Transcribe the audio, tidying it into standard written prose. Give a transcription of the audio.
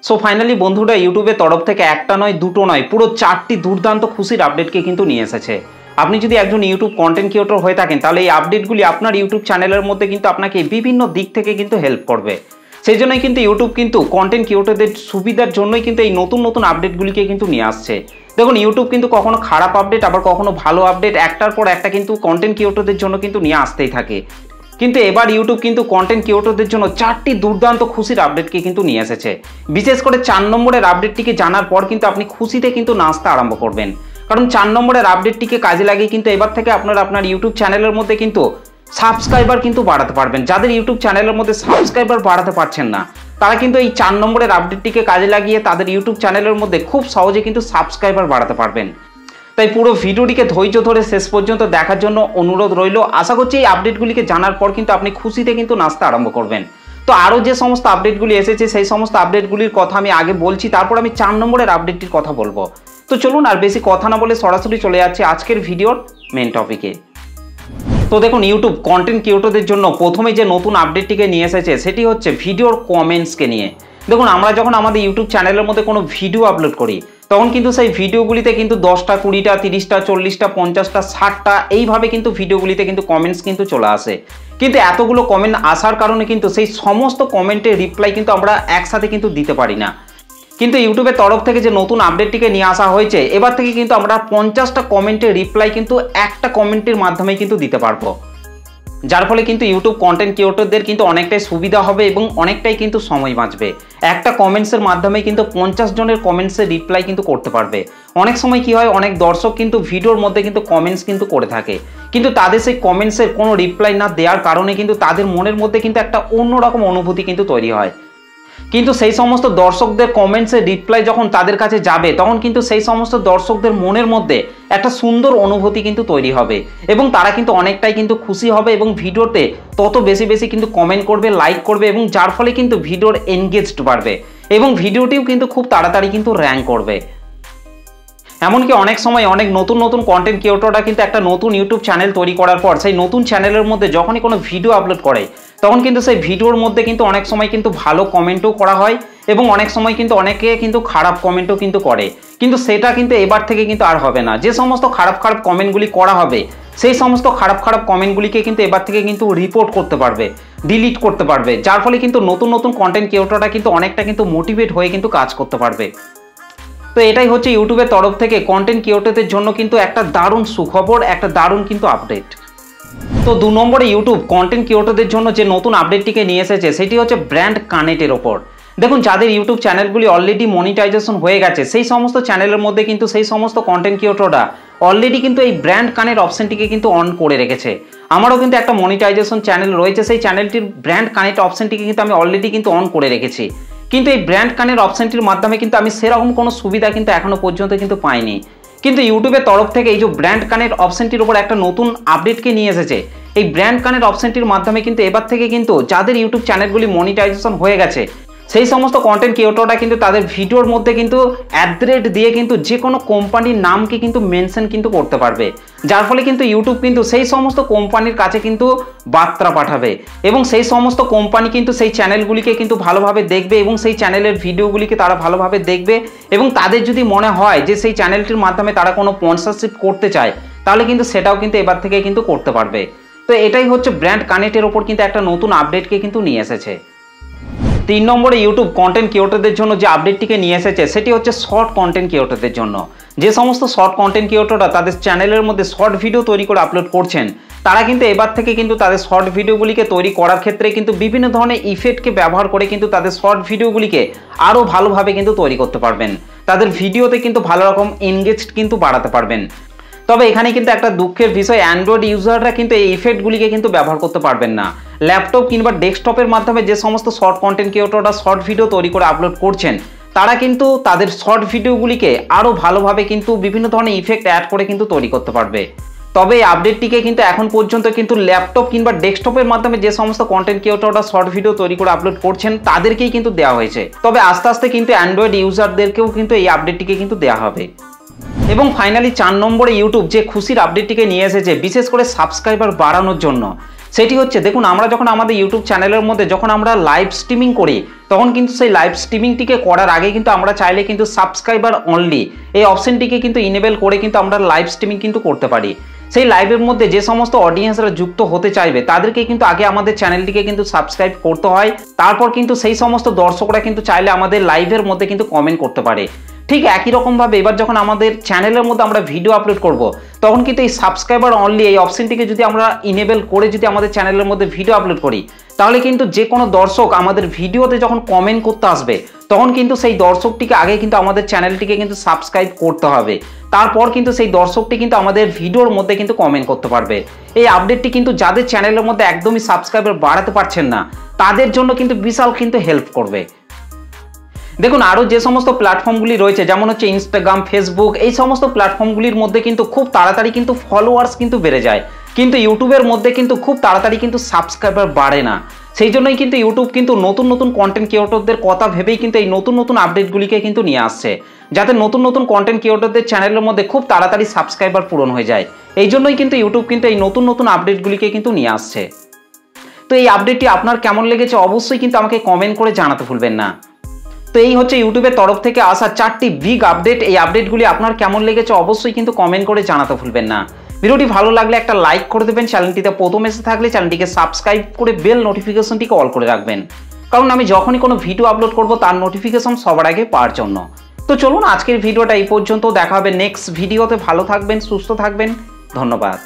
So finally বন্ধুরা ইউটিউবের তরফ থেকে একটা নয় দুটো নয় পুরো 4টি দুর্দান্ত খুশির আপডেটকে কিন্তু নিয়ে এসেছে। আপনি যদি একজন ইউটিউব কন্টেন্ট ক্রিয়েটর হয়ে থাকেন তাহলে এই আপডেটগুলি আপনার ইউটিউব চ্যানেলের মধ্যে কিন্তু আপনাকে বিভিন্ন দিক থেকে কিন্তু হেল্প করবে। সেই জন্যই কিন্তু ইউটিউব কিন্তু কন্টেন্ট ক্রিয়েটরদের সুবিধার জন্যই কিন্তু এই নতুন নতুন আপডেটগুলিকে কিন্তু নিয়ে আসছে। দেখুন ইউটিউব কিন্তু কখনো খারাপ আপডেট আবার কখনো ভালো আপডেট একটার পর একটা কিন্তু কন্টেন্ট ক্রিয়েটরদের জন্য কিন্তু নিয়ে আসতেই থাকে। কিন্তু এবার ইউটিউব কিন্তু কন্টেন্ট ক্রিয়েটরদের জন্য 4টি দুর্দান্ত খুশির আপডেটকে কিন্তু নিয়ে এসেছে। বিশেষ করে 4 নম্বরের আপডেটটিকে জানার পর কিন্তু আপনি খুশিতে কিন্তু নাচতে আরম্ভ করবেন, কারণ 4 নম্বরের আপডেটটিকে কাজে লাগিয়ে কিন্তু এবার থেকে আপনার ইউটিউব চ্যানেলের মধ্যে কিন্তু সাবস্ক্রাইবার কিন্তু বাড়াতে পারবেন। যাদের ইউটিউব চ্যানেলের মধ্যে সাবস্ক্রাইবার বাড়াতে পারছেন না তারা কিন্তু এই 4 নম্বরের আপডেটটিকে কাজে লাগিয়ে তাদের ইউটিউব চ্যানেলের মধ্যে খুব সহজে কিন্তু সাবস্ক্রাইবার বাড়াতে পারবেন। তাই পুরো ভিডিওটিকে ধৈর্য ধরে শেষ পর্যন্ত দেখার জন্য অনুরোধ রইল। আশা করছি এই আপডেটগুলিকে জানার পর কিন্তু আপনি খুশিতে কিন্তু নাচতে আরম্ভ করবেন। তো আরও যে সমস্ত আপডেটগুলি এসেছে সেই সমস্ত আপডেটগুলির কথা আমি আগে বলছি, তারপর আমি 4 নম্বরের আপডেটটির কথা বলবো। তো চলুন আর বেশি কথা না বলে সরাসরি চলে যাচ্ছে আজকের ভিডিওর মেন টপিকে। তো দেখুন ইউটিউব কন্টেন্ট ক্রিয়েটরদের জন্য প্রথমে যে নতুন আপডেটটিকে নিয়ে এসেছে সেটি হচ্ছে ভিডিওর কমেন্টসকে নিয়ে। দেখুন আমরা যখন আমাদের ইউটিউব চ্যানেলের মধ্যে কোনো ভিডিও আপলোড করি তখন কিন্তু সেই ভিডিওগুলিতে কিন্তু 10টা 20টা 30টা 40টা 50টা 60টা এইভাবে কিন্তু ভিডিওগুলিতে কিন্তু কমেন্টস কিন্তু চলে আসে। কিন্তু এতগুলো কমেন্ট আসার কারণে কিন্তু সেই সমস্ত কমেন্টের রিপ্লাই কিন্তু আমরা একসাথে কিন্তু দিতে পারি না। কিন্তু ইউটিউবের তরফ থেকে যে নতুন আপডেটটিকে নিয়ে আসা হয়েছে এবার থেকে কিন্তু আমরা 50টা কমেন্টের রিপ্লাই কিন্তু একটা কমেন্টের মাধ্যমে কিন্তু দিতে পারবো, যার ফলে কিন্তু ইউটিউব কন্টেন্ট ক্রিয়েটরদের কিন্তু অনেকটাই সুবিধা হবে এবং অনেকটাই কিন্তু সময় বাঁচবে। একটা কমেন্টসের মাধ্যমে কিন্তু 50 জনের কমেন্টসের রিপ্লাই কিন্তু করতে পারবে। অনেক সময় কি হয়, অনেক দর্শক কিন্তু ভিডিওর মধ্যে কিন্তু কমেন্টস কিন্তু করে থাকে, কিন্তু তাদের সেই কমেন্টসের কোনো রিপ্লাই না দেওয়ার কারণে কিন্তু তাদের মনের মধ্যে কিন্তু একটা অন্যরকম অনুভূতি কিন্তু তৈরি হয়। কিন্তু সেই সমস্ত দর্শকদের কমেন্টসের রিপ্লাই যখন তাদের কাছে যাবে তখন কিন্তু সেই সমস্ত দর্শকদের মনের মধ্যে একটা সুন্দর অনুভূতি কিন্তু তৈরি হবে এবং তারা কিন্তু অনেকটাই কিন্তু খুশি হবে এবং ভিডিওতে তত বেশি বেশি কিন্তু কমেন্ট করবে, লাইক করবে এবং যার ফলে কিন্তু ভিডিওর এনগেজড বাড়বে এবং ভিডিওটিও কিন্তু খুব তাড়াতাড়ি কিন্তু র্যাঙ্ক করবে। এমনকি অনেক সময় অনেক নতুন নতুন কন্টেন্ট ক্রিয়েটররা কিন্তু একটা নতুন ইউটিউব চ্যানেল তৈরি করার পর সেই নতুন চ্যানেলের মধ্যে যখনই কোনো ভিডিও আপলোড করে তখন কিন্তু সেই ভিডিওর মধ্যে কিন্তু অনেক সময় কিন্তু ভালো কমেন্টও করা হয় এবং অনেক সময় কিন্তু অনেকে কিন্তু খারাপ কমেন্টও কিন্তু করে। কিন্তু সেটা কিন্তু এবার থেকে কিন্তু আর হবে না। যে সমস্ত খারাপ খারাপ কমেন্টগুলি করা হবে সেই সমস্ত খারাপ খারাপ কমেন্টগুলিকে কিন্তু এবার থেকে কিন্তু রিপোর্ট করতে পারবে, ডিলিট করতে পারবে, যার ফলে কিন্তু নতুন নতুন কন্টেন্ট ক্রিয়েটররা কিন্তু অনেকটা কিন্তু মোটিভেট হয়ে কিন্তু কাজ করতে পারবে। তো এটাই হচ্ছে ইউটিউবের তরফ থেকে কন্টেন্ট ক্রিয়েটরদের জন্য কিন্তু একটা দারুণ সুখবর, একটা দারুণ কিন্তু আপডেট। তো 2 নম্বরে ইউটিউব কন্টেন্ট ক্রিয়েটরদের জন্য যে নতুন আপডেটটিকে নিয়ে এসেছে সেটি হচ্ছে ব্র্যান্ড কানেক্টের ওপর। দেখুন যাদের ইউটিউব চ্যানেলগুলি অলরেডি মনিটাইজেশন হয়ে গেছে সেই সমস্ত চ্যানেলের মধ্যে কিন্তু সেই সমস্ত কন্টেন্ট ক্রিয়েটররা অলরেডি কিন্তু এই ব্র্যান্ড কানেক্ট অপশনটিকে কিন্তু অন করে রেখেছে। আমারও কিন্তু একটা মনিটাইজেশন চ্যানেল রয়েছে, সেই চ্যানেলটির ব্র্যান্ড কানেক্ট অপশনটিকে কিন্তু আমি অলরেডি কিন্তু অন করে রেখেছি। কিন্তু এই ব্র্যান্ড কানেক্ট অপশনটির মাধ্যমে কিন্তু আমি সেরকম কোনো সুবিধা কিন্তু এখনো পর্যন্ত কিন্তু পাইনি। কিন্তু ইউটিউবের তরফ থেকে এই যে ব্র্যান্ড কানেক্ট অপশনটির উপর একটা নতুন আপডেটকে নিয়ে এসেছে। এই ব্র্যান্ড কানেক্ট অপশনটির মাধ্যমে কিন্তু এবার থেকে কিন্তু যাদের ইউটিউব চ্যানেলগুলি মনিটাইজেশন হয়ে গেছে সেই সমস্ত কন্টেন্ট ক্রিয়েটররা কিন্তু তাদের ভিডিওর মধ্যে কিন্তু @ দিয়ে কিন্তু যে কোনো কোম্পানির নামকে কিন্তু মেনশন কিন্তু করতে পারবে, যার ফলে কিন্তু ইউটিউব কিন্তু সেই সমস্ত কোম্পানির কাছে কিন্তু বার্তা পাঠাবে এবং সেই সমস্ত কোম্পানি কিন্তু সেই চ্যানেলগুলিকে কিন্তু ভালোভাবে দেখবে এবং সেই চ্যানেলের ভিডিওগুলিকে তারা ভালোভাবে দেখবে এবং তাদের যদি মনে হয় যে সেই চ্যানেলটির মাধ্যমে তারা কোনো স্পন্সরশিপ করতে চায় তাহলে কিন্তু সেটাও কিন্তু এবার থেকে কিন্তু করতে পারবে। তো এটাই হচ্ছে ব্র্যান্ড কানেক্টের ওপর কিন্তু একটা নতুন আপডেটকে কিন্তু নিয়ে এসেছে। 3 নম্বরে ইউটিউব কন্টেন্ট ক্রিয়েটরদের জন্য যে আপডেটটিকে নিয়ে এসেছে সেটি হচ্ছে শর্ট কন্টেন্ট ক্রিয়েটরদের জন্য। যে সমস্ত শর্ট কন্টেন্ট ক্রিয়েটররা তাদের চ্যানেলের মধ্যে শর্ট ভিডিও তৈরি করে আপলোড করছেন তারা কিন্তু এবার থেকে কিন্তু তাদের শর্ট ভিডিওগুলিকে তৈরি করার ক্ষেত্রে কিন্তু বিভিন্ন ধরনের ইফেক্টকে ব্যবহার করে কিন্তু তাদের শর্ট ভিডিওগুলিকে আরও ভালোভাবে কিন্তু তৈরি করতে পারবেন। তাদের ভিডিওতে কিন্তু ভালো রকম এনগেজড কিন্তু বাড়াতে পারবেন। তবে এখানে কিন্তু একটা দুঃখের বিষয়, অ্যান্ড্রয়েড ইউজাররা কিন্তু এই ইফেক্টগুলিকে কিন্তু ব্যবহার করতে পারবেন না। ল্যাপটপ কিংবা ডেস্কটপের মাধ্যমে যে সমস্ত শর্ট কন্টেন্ট ক্রিয়েটররা শর্ট ভিডিও তৈরি করে আপলোড করছেন তারা কিন্তু তাদের শর্ট ভিডিওগুলিকে আরও ভালোভাবে কিন্তু বিভিন্ন ধরনের ইফেক্ট অ্যাড করে কিন্তু তৈরি করতে পারবে। তবে এই আপডেটটিকে কিন্তু এখন পর্যন্ত কিন্তু ল্যাপটপ কিংবা ডেস্কটপের মাধ্যমে যে সমস্ত কন্টেন্ট ক্রিয়েটররা শর্ট ভিডিও তৈরি করে আপলোড করছেন তাদেরকেই কিন্তু দেওয়া হয়েছে। তবে আস্তে আস্তে কিন্তু অ্যান্ড্রয়েড ইউজারদেরকেও কিন্তু এই আপডেটটিকে কিন্তু দেওয়া হবে। এবং ফাইনালি 4 নম্বরে ইউটিউব যে খুশির আপডেটটিকে নিয়ে এসেছে বিশেষ করে সাবস্ক্রাইবার বাড়ানোর জন্য। সেটি হচ্ছে, দেখুন আমরা যখন আমাদের ইউটিউব চ্যানেলের মধ্যে যখন আমরা লাইভ স্ট্রিমিং করি, তখন কিন্তু সেই লাইভ স্ট্রিমিংটিকে করার আগে কিন্তু আমরা চাইলে কিন্তু সাবস্ক্রাইবার অনলি এই অপশনটিকে কিন্তু ইনেবল করে কিন্তু আমরা লাইভ স্ট্রিমিং কিন্তু করতে পারি। সেই লাইভের মধ্যে যে সমস্ত অডিয়েন্সরা যুক্ত হতে চাইবে তাদেরকে কিন্তু আগে আমাদের চ্যানেলটিকে কিন্তু সাবস্ক্রাইব করতে হয়, তারপর কিন্তু সেই সমস্ত দর্শকরা কিন্তু চাইলে আমাদের লাইভের মধ্যে কিন্তু কমেন্ট করতে পারে। ঠিক একই রকমভাবে এবার যখন আমাদের চ্যানেলের মধ্যে আমরা ভিডিও আপলোড করব, তখন কিন্তু এই সাবস্ক্রাইবার অনলি এই অপশনটিকে যদি আমরা ইনেবল করে যদি আমাদের চ্যানেলের মধ্যে ভিডিও আপলোড করি, তাহলে কিন্তু যে কোনো দর্শক আমাদের ভিডিওতে যখন কমেন্ট করতে আসবে, তখন কিন্তু সেই দর্শকটিকে আগে কিন্তু আমাদের চ্যানেলটিকে কিন্তু সাবস্ক্রাইব করতে হবে, তারপর কিন্তু সেই দর্শকটি কিন্তু আমাদের ভিডিওর মধ্যে কিন্তু কমেন্ট করতে পারবে। এই আপডেটটি কিন্তু যাদের চ্যানেলের মধ্যে একদমই সাবস্ক্রাইবার বাড়াতে পারছেন না, তাদের জন্য কিন্তু বিশাল কিন্তু হেল্প করবে। দেখুন আরও যে সমস্ত প্ল্যাটফর্মগুলি রয়েছে, যেমন হচ্ছে ইনস্টাগ্রাম, ফেসবুক, এই সমস্ত প্ল্যাটফর্মগুলির মধ্যে কিন্তু খুব তাড়াতাড়ি কিন্তু ফলোয়ার্স কিন্তু বেড়ে যায়, কিন্তু ইউটিউবের মধ্যে কিন্তু খুব তাড়াতাড়ি কিন্তু সাবস্ক্রাইবার বাড়ে না। সেই জন্যই কিন্তু ইউটিউব কিন্তু নতুন নতুন কন্টেন্ট ক্রিয়েটরদের কথা ভেবেই কিন্তু এই নতুন নতুন আপডেটগুলিকে কিন্তু নিয়ে আসছে, যাতে নতুন নতুন কন্টেন্ট ক্রিয়েটরদের চ্যানেলের মধ্যে খুব তাড়াতাড়ি সাবস্ক্রাইবার পূরণ হয়ে যায়। এই জন্যই কিন্তু ইউটিউব কিন্তু এই নতুন নতুন আপডেটগুলিকে কিন্তু নিয়ে আসছে। তো এই আপডেটটি আপনার কেমন লেগেছে অবশ্যই কিন্তু আমাকে কমেন্ট করে জানাতে ভুলবেন না। তো এই হচ্ছে ইউটিউবের তরফ থেকে আসা 4টি বিগ আপডেট। এই আপডেটগুলি আপনার কেমন লেগেছে অবশ্যই কিন্তু কমেন্ট করে জানাতে ভুলবেন না। ভিডিওটি ভালো লাগলে একটা লাইক করে দেবেন, চ্যানেলটিতে প্রথম এসে থাকলে চ্যানেলটিকে সাবস্ক্রাইব করে বেল নোটিফিকেশনটিকে অল করে রাখবেন, কারণ আমি যখনই কোনো ভিডিও আপলোড করব তার নোটিফিকেশন সবার আগে পাওয়ার জন্য। তো চলুন আজকের ভিডিওটা এই পর্যন্ত, দেখা হবে নেক্সট ভিডিওতে। ভালো থাকবেন, সুস্থ থাকবেন, ধন্যবাদ।